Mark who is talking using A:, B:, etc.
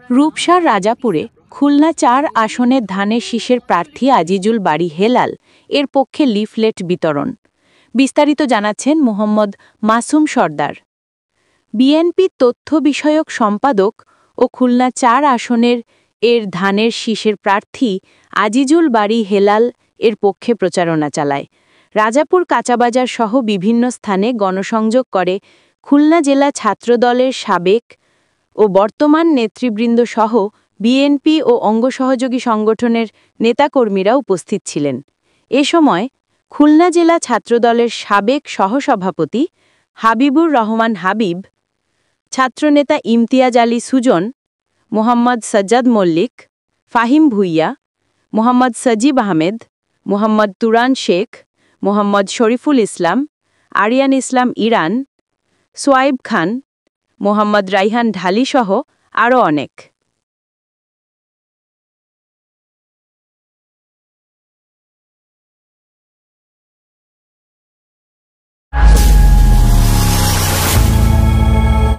A: রূপসার রাজাপুরে খুলনা ৪ আসনের ধানের শীষের প্রার্থী আজিজুল বারী হেলাল এর পক্ষে লিফলেট বিতরণ। বিস্তারিত জানাচ্ছেন মোহাম্মদ মাসুম সরদার। বিএনপি তথ্য বিষয়ক সম্পাদক ও খুলনা ৪ আসনের এর ধানের শীষের প্রার্থী আজিজুল বারী হেলাল এর পক্ষে প্রচারণা চালায়। রাজাপুর কাঁচাবাজার সহ বিভিন্ন স্থানে গণসংযোগ করে খুলনা জেলা ছাত্রদলের সাবেক ও বর্তমান নেতৃবৃন্দ সহ বিএনপি ও অঙ্গসহযোগী সংগঠনের নেতাকর্মীরা উপস্থিত ছিলেন। এ সময় খুলনা জেলা ছাত্রদলের সাবেক সহসভাপতি হাবিবুর রহমান হাবিব, ছাত্রনেতা ইমতিয়াজ আলী সুজন, মোহাম্মদ সাজ্জাদ মল্লিক, ফাহিম ভুইয়া, মোহাম্মদ সজিব আহমেদ, মোহাম্মদ তুরান শেখ, মোহাম্মদ শরীফুল ইসলাম, আরিয়ান ইসলাম ইরান, সোয়াইব খান, মোহাম্মদ রাইহান ঢালিসহ আরও অনেক।